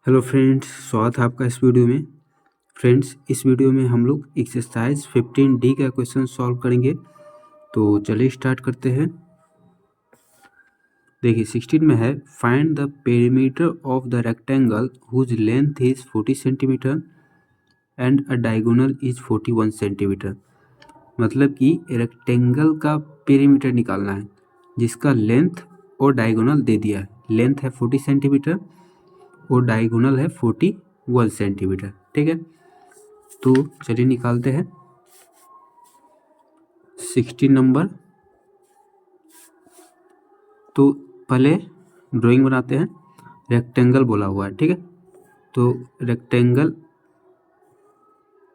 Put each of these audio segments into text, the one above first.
Hello friends, स्वागत है आपका इस वीडियो में। फ्रेंड्स, इस वीडियो में हम लोग एक्सरसाइज 15D का क्वेश्चन सॉल्व करेंगे। तो चलिए स्टार्ट करते हैं। देखिए 16 में है, find the perimeter of the rectangle whose length is 40 centimetre and a diagonal is 41 centimetre. मतलब कि रेक्टेंगल का पेरीमीटर निकालना है जिसका लेंथ और डायगोनल दे दिया है। लेंथ है 40 सेंटीमीटर और डायगोनल है 41 सेंटीमीटर। ठीक है, तो चलिए निकालते हैं। 16 नंबर, तो पहले ड्राइंग बनाते हैं। रेक्टेंगल बोला हुआ है, ठीक है। तो रेक्टेंगल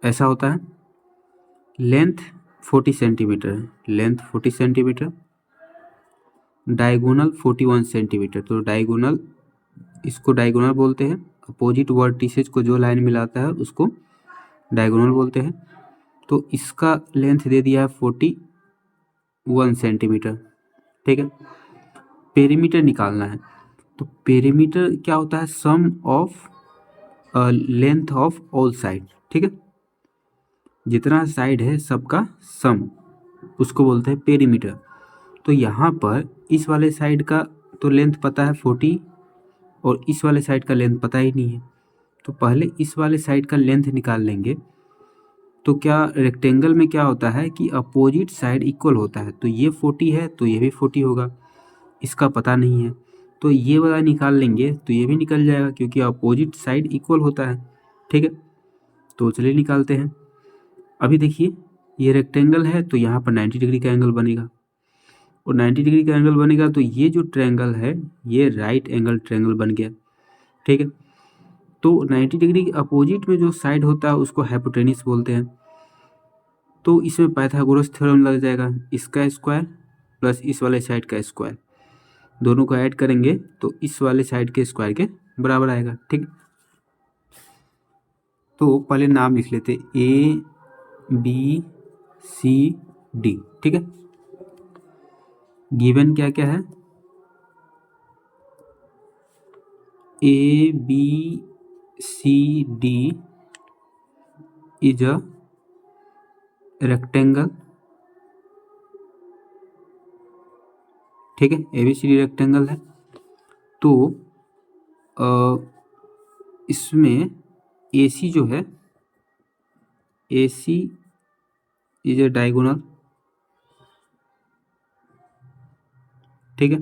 ऐसा होता है, लेंथ 40 सेंटीमीटर है, लेंथ 40 सेंटीमीटर, डायगोनल 41 सेंटीमीटर। तो डायगोनल, इसको डायगोनल बोलते हैं। अपोजिट वर्टिसेज को जो लाइन मिलाता है उसको डायगोनल बोलते हैं। तो इसका लेंथ दे दिया है 41 सेंटीमीटर, ठीक है। पेरीमीटर निकालना है, तो पेरीमीटर क्या होता है, sum of length of all side, ठीक है। जितना साइड है सबका सम, उसको बोलते हैं पेरीमीटर। तो यहाँ पर इस वाले साइड का तो लेंथ पता है 40 और इस वाले साइड का लेंथ पता ही नहीं है। तो पहले इस वाले साइड का लेंथ निकाल लेंगे। तो क्या रेक्टेंगल में क्या होता है कि अपोजिट साइड इक्वल होता है। तो ये 40 है तो ये भी 40 होगा, इसका पता नहीं है। तो ये वाला निकाल लेंगे तो ये भी निकल जाएगा क्योंकि अपोजिट साइड इक्वल होता है, ठीक है। तो चलिए निकालते हैं। अभी देखिए ये रेक्टेंगल है तो यहाँ पर 90 डिग्री का एंगल बनेगा और 90 डिग्री का एंगल बनेगा तो ये जो ट्रायंगल है ये राइट एंगल ट्रायंगल बन गया, ठीक है। तो 90 डिग्री के अपोजिट में जो साइड होता है उसको हाइपोटेन्यूस बोलते हैं। तो इसमें पाइथागोरस थ्योरम लग जाएगा, इसका स्क्वायर प्लस इस वाले साइड का स्क्वायर, दोनों को ऐड करेंगे तो इस वाले साइड के स्क्वायर के बराबर आएगा, ठीक। तो पहले नाम लिख लेते, ABCD, ठीक है। गिवन क्या क्या है, ABCD इज अ रेक्टेंगल, ठीक है। ABCD रेक्टेंगल है। तो इसमें AC जो है, AC इज अ डायगोनल, ठीक है।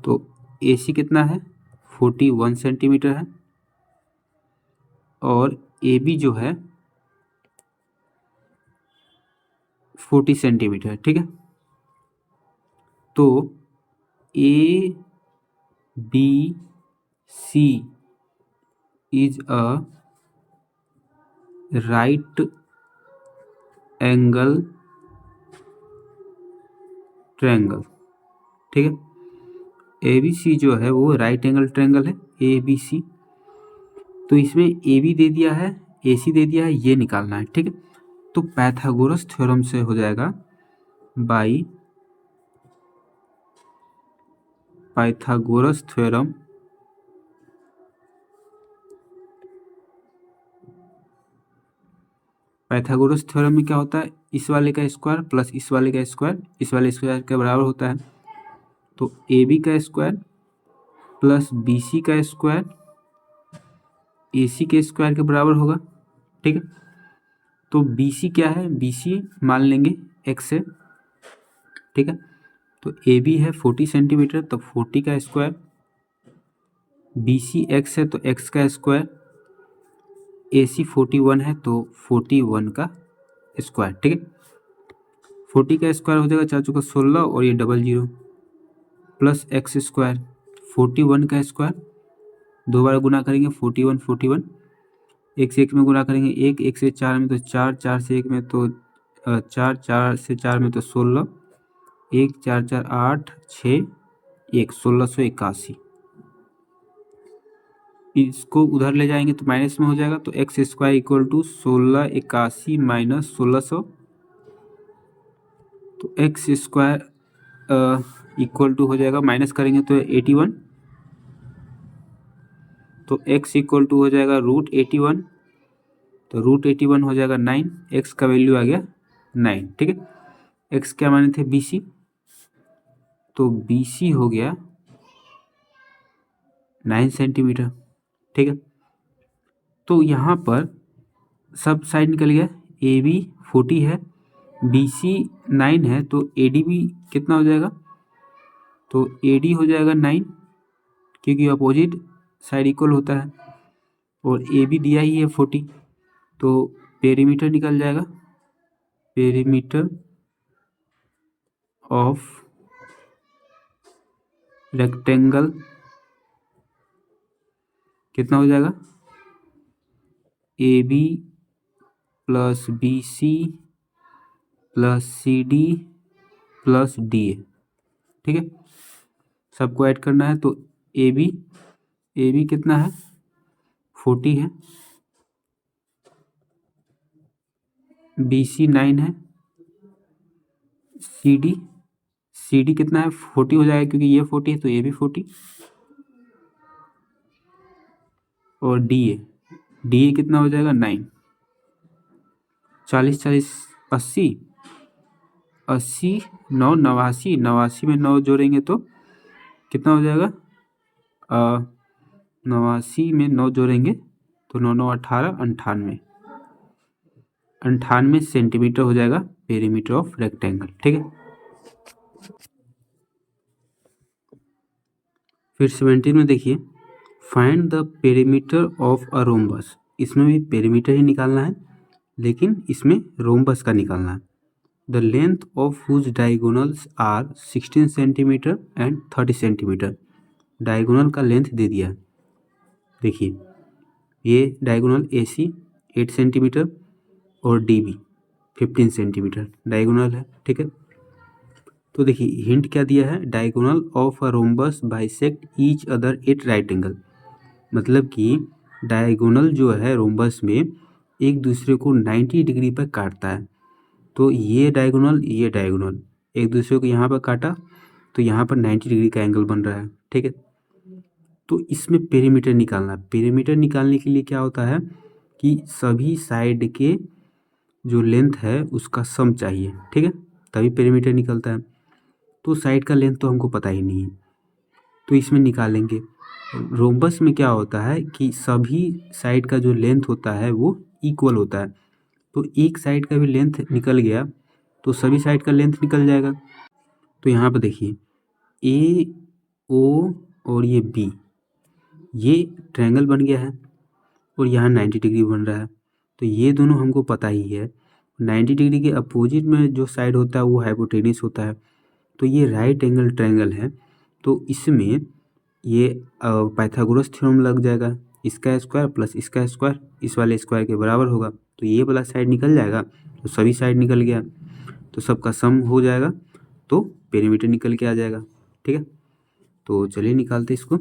तो AC कितना है, 41 सेंटीमीटर है और AB जो है 40 सेंटीमीटर, ठीक है। तो ABC is a right angle triangle, ठीक है। ABC जो है वो राइट एंगल ट्रायंगल है, ABC। तो इसमें AB दे दिया है, AC दे दिया है, ये निकालना है, ठीक है। तो पाइथागोरस थ्योरम से हो जाएगा, by Pythagoras theorem Pythagoras theorem में क्या होता है, इस वाले का स्क्वायर प्लस इस वाले का स्क्वायर इस वाले स्क्वायर के बराबर होता है। तो AB का स्क्वायर प्लस BC का स्क्वायर AC के स्क्वायर के बराबर होगा, ठीक है। तो BC क्या है, BC मान लेंगे x है, ठीक है। तो AB है 40 सेंटीमीटर, तो 40 का स्क्वायर, BC x है तो x का स्क्वायर, AC 41 है तो 41 का स्क्वायर, ठीक है। 40 का स्क्वायर हो जाएगा 4 चौका 16 और ये double zero plus x square, 41 का स्क्वायर, दो बार गुना करेंगे 41 एक से एक में गुना करेंगे एक से चार में तो चार, चार से एक में तो चार, चार से चार में तो 16, एक चार चार 8 6 1 1681। इसको उधर ले जाएंगे तो माइनस में हो जाएगा, तो एक्स स्क्वायर इक्वल टू 1681 माइनस 1600। तो एक्स स्क्वायर इक्वल टू हो जाएगा, माइनस करेंगे तो 81। तो x इक्वल टू हो जाएगा √81, तो √81 हो जाएगा 9, x का वैल्यू आ गया 9। ठीक है, x क्या माने थे BC, तो BC हो गया 9 सेंटीमीटर। ठीक है, तो यहाँ पर सब साइड निकल गया, AB 40 है, BC 9 है, तो AD भी कितना हो जाएगा, तो AD हो जाएगा 9, क्योंकि अपोजिट साइड इक्वल होता है, और AB दिया ही है 40, तो पेरीमीटर निकल जाएगा, पेरीमीटर ऑफ रेक्टेंगल कितना हो जाएगा, AB plus BC plus CD plus DA। ठीक है, सबको ऐड करना है, तो AB कितना है 40 है, BC 9 है, CD कितना है 40 हो जाएगा, क्योंकि ये 40 है तो ये भी 40, और DA कितना हो जाएगा 9, 40 40 80, 80 9 89, 89 में 9 जोड़ेंगे तो कितना हो जाएगा, 89 में 9 जोड़ेंगे तो 9 9 18, 98 सेंटीमीटर हो जाएगा पेरीमीटर ऑफ रेक्टेंगल। ठीक है, फिर 17 में देखिए, find the perimeter of a rhombus. इसमें भी पेरीमीटर ही निकालना है, लेकिन इसमें रोम्बस का निकालना है। The length of whose diagonals are 16 centimetre and 30 centimetre. Diagonal का लेंथ दे दिया है, देखिए ये डायगोनल AC 8 सेंटीमीटर और DB 15 सेंटीमीटर डायगोनल है। ठीक है, तो देखिए हिंट क्या दिया है, diagonal of a rhombus bisect each other at right angle. मतलब कि डायगोनल जो है रोम्बस में एक दूसरे को 90 डिग्री पर काटता है। तो ये डायगोनल एक दूसरे को यहाँ पर काटा, तो यहाँ पर 90 डिग्री का एंगल बन रहा है। ठीक है, तो इसमें पेरीमीटर निकालना है। पेरीमीटर निकालने के लिए क्या होता है कि सभी साइड के जो लेंथ है उसका सम चाहिए। ठीक है, तभी पेरीमीटर निकलता है। तो साइड का लेंथ तो हमको पता ही नहीं है, तो इसमें निकालेंगे। रोम्बस में क्या होता है कि सभी साइड का जो लेंथ होता है वो इक्वल होता है, तो एक साइड का भी लेंथ निकल गया तो सभी साइड का लेंथ निकल जाएगा। तो यहाँ पर देखिए AO और ये B, ये ट्रायंगल बन गया है और यहाँ 90 डिग्री बन रहा है, तो ये दोनों हमको पता ही है। 90 डिग्री के अपोजिट में जो साइड होता है वो हाइपोटेन्यूस होता है, तो ये राइट एंगल ट्रायंगल है। तो इसमें ये पाइथागोरस थ्योरम लग जाएगा, इसका स्क्वायर प्लस इसका स्क्वायर इस वाले स्क्वायर के बराबर होगा, तो ये वाला साइड निकल जाएगा, तो सभी साइड निकल गया, तो सबका सम हो जाएगा, तो पेरीमीटर निकल के आ जाएगा। ठीक है, तो चलिए निकालते इसको।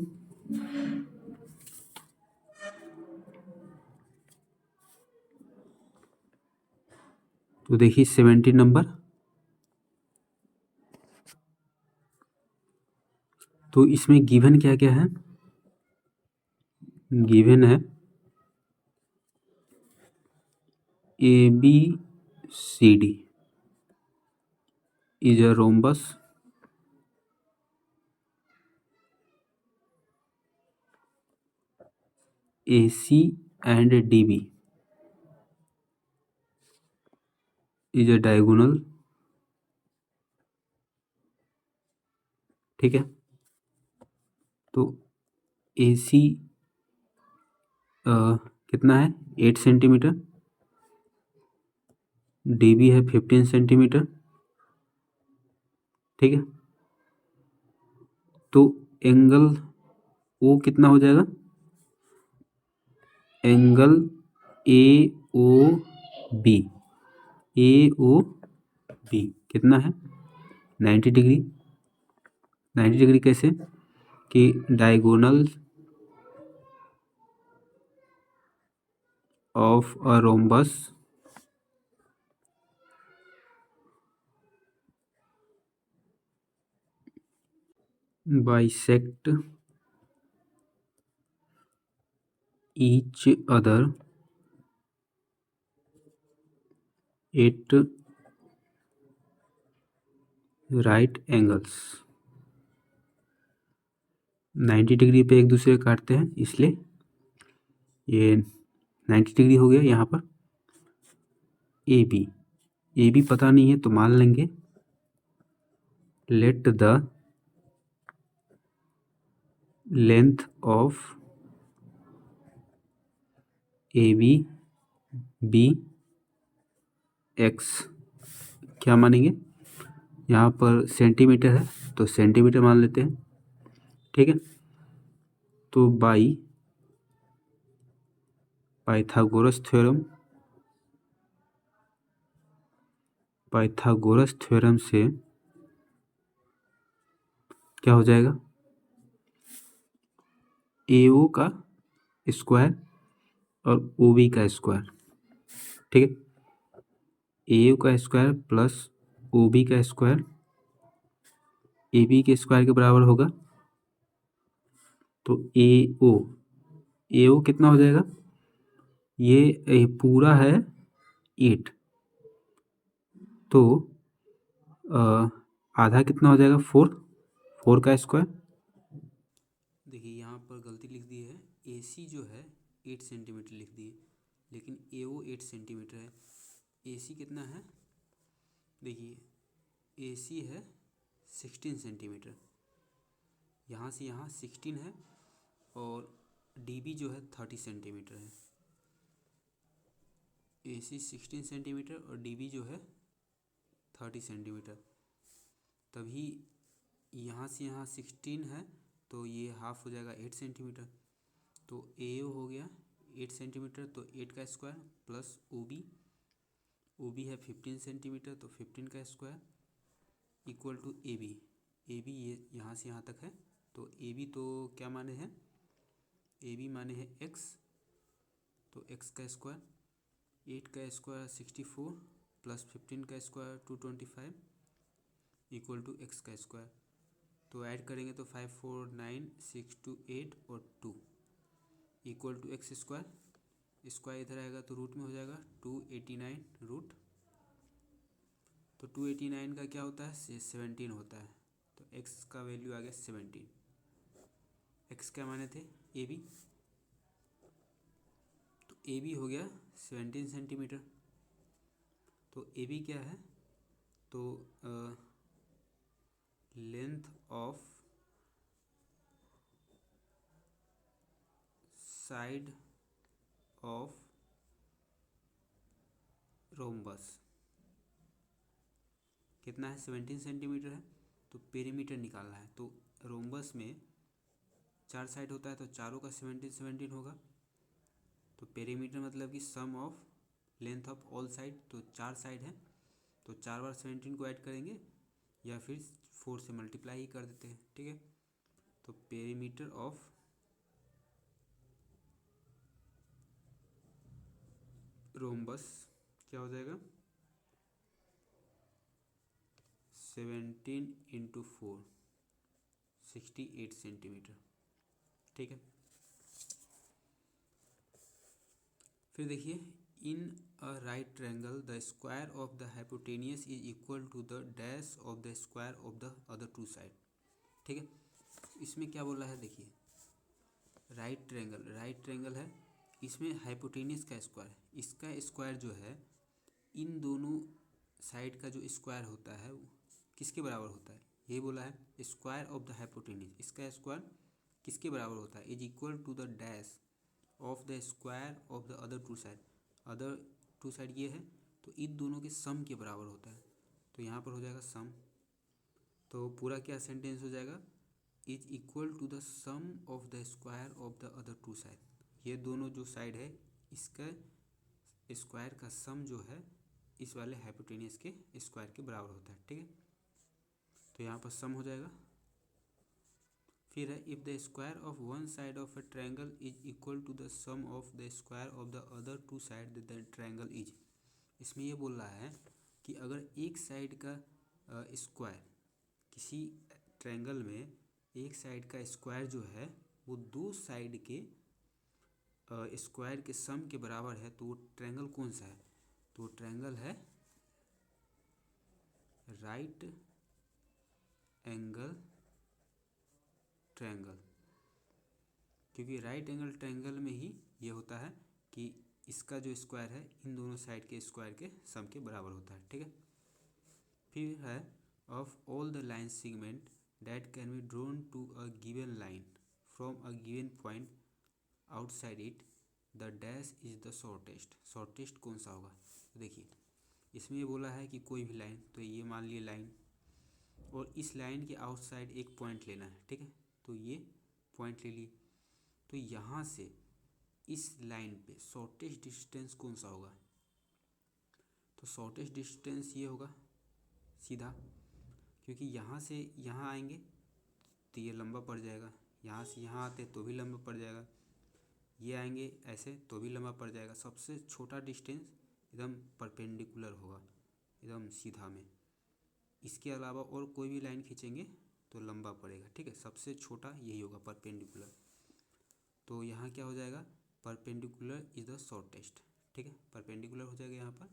तो देखिए 17 नंबर, तो इसमें गिवन क्या क्या है, गिवन है ABCD is a rhombus AC and DB is a diagonal। ठीक है, तो AC कितना है 8 सेंटीमीटर, DB है 15 सेंटीमीटर। ठीक है, तो एंगल O कितना हो जाएगा, एंगल AOB, AOB कितना है 90 डिग्री। 90 डिग्री कैसे कि diagonal of a rhombus bisect each other at right angles। 90 degree पे एक दूसरे काटते हैं, इसलिए ये 90 डिग्री हो गया। यहाँ पर ए बी पता नहीं है तो मान लेंगे let the length of A B X. क्या मानेंगे, यहाँ पर सेंटीमीटर है तो सेंटीमीटर मान लेते हैं, ठीक है। तो बाई पाइथागोरस थ्योरम से क्या हो जाएगा, AO का स्क्वायर और OB का स्क्वायर, ठीक है। AO का स्क्वायर प्लस OB का स्क्वायर AB के स्क्वायर के बराबर होगा। तो AO कितना हो जाएगा, ये पूरा है 8, तो आधा कितना हो जाएगा 4 का स्क्वायर। देखिए यहाँ पर गलती लिख दी है, AC जो है 8 सेंटीमीटर लिख दी है, लेकिन AO 8 सेंटीमीटर है। AC कितना है, देखिए AC है 16 सेंटीमीटर, यहाँ से यहाँ 16 है, और DB जो है 30 सेंटीमीटर है। AC 16 सेंटीमीटर और DB जो है 30 सेंटीमीटर, तभी यहाँ से यहाँ 16 है तो ये हाफ हो जाएगा 8 सेंटीमीटर। तो AO हो गया 8 सेंटीमीटर, तो 8 का स्क्वायर प्लस OB है 15 सेंटीमीटर, तो 15 का स्क्वायर इक्वल टू AB ये यहाँ से यहाँ तक है। तो AB तो क्या माने हैं, AB माने हैं x, तो x का स्क्वायर, 8 का स्क्वायर 64 प्लस 15 का स्क्वायर 225 इक्वल टू x का स्क्वायर। तो ऐड करेंगे तो 5 4 9 6 2 8 और 2 इक्वल टू x स्क्वायर इधर आएगा तो रूट में हो जाएगा 289 रूट। तो 289 का क्या होता है, 17 होता है, तो x का वैल्यू आ गया 17। x क्या माने थे, AB, तो AB हो गया 17 सेंटीमीटर। तो AB क्या है, तो length of side of rhombus कितना है, 17 सेंटीमीटर है। तो पेरीमीटर निकालना है, तो रोम्बस में 4 साइड होता है तो चारों का 17 होगा। तो पेरीमीटर मतलब कि sum of length of all side, तो 4 साइड है तो 4 बार 17 को ऐड करेंगे या फिर 4 से मल्टीप्लाई ही कर देते हैं, ठीक है। तो पेरीमीटर ऑफ रोम्बस क्या हो जाएगा, 17 इंटू 4 68 सेंटीमीटर, ठीक है। फिर देखिए, in a right triangle the square of the hypotenuse is equal to the dash of the square of the other two side, ठीक है। इसमें क्या बोला है, देखिए राइट ट्रायंगल है, इसमें हाइपोटेनियस का स्क्वायर है, इसका स्क्वायर जो है इन दोनों साइड का जो स्क्वायर होता है किसके बराबर होता है, ये बोला है स्क्वायर ऑफ द हाइपोटेनियस, इसका स्क्वायर किसके बराबर होता है, is equal to the dash of the square of the other two side ये है, तो इन दोनों के सम के बराबर होता है। तो यहाँ पर हो जाएगा सम, तो पूरा क्या सेंटेंस हो जाएगा, is equal to the sum of the square of the other two side, ये दोनों जो साइड है इसका स्क्वायर का सम जो है इस वाले हाइपोटेनियस के स्क्वायर के बराबर होता है, ठीक है। तो यहाँ पर सम हो जाएगा। फिर है, if the square of one side of a triangle is equal to the sum of the square of the other two side the triangle is. इसमें ये बोल रहा है कि अगर एक साइड का स्क्वायर, किसी ट्रायंगल में एक साइड का स्क्वायर जो है वो दो साइड के स्क्वायर के सम के बराबर है तो वो ट्रायंगल कौन सा है? तो वो ट्रायंगल है राइट एंगल ट्रायंगल, क्योंकि राइट एंगल ट्रायंगल में ही ये होता है कि इसका जो स्क्वायर है इन दोनों साइड के स्क्वायर के सम के बराबर होता है। ठीक है, फिर है of all the line segment that can be drawn to a given line from a given point outside it the dash is the shortest. Shortest कौन सा होगा? तो देखिए इसमें ये बोला है कि कोई भी लाइन, तो ये मान लिए लाइन, और इस लाइन के आउटसाइड एक पॉइंट लेना है। ठीक है, तो ये पॉइंट ले लिए, तो यहाँ से इस लाइन पे शॉर्टेस्ट डिस्टेंस कौन सा होगा? तो शॉर्टेस्ट डिस्टेंस ये होगा सीधा, क्योंकि यहाँ से यहाँ आएंगे तो ये लंबा पड़ जाएगा, यहाँ से यहाँ आते तो भी लंबा पड़ जाएगा, ये आएंगे ऐसे तो भी लंबा पड़ जाएगा। सबसे छोटा डिस्टेंस एकदम परपेंडिकुलर होगा, एकदम सीधा में। इसके अलावा और कोई भी लाइन खींचेंगे तो लंबा पड़ेगा। ठीक है, सबसे छोटा यही होगा परपेंडिकुलर। तो यहाँ क्या हो जाएगा? Perpendicular is the shortest. ठीक है, परपेंडिकुलर हो जाएगा यहाँ पर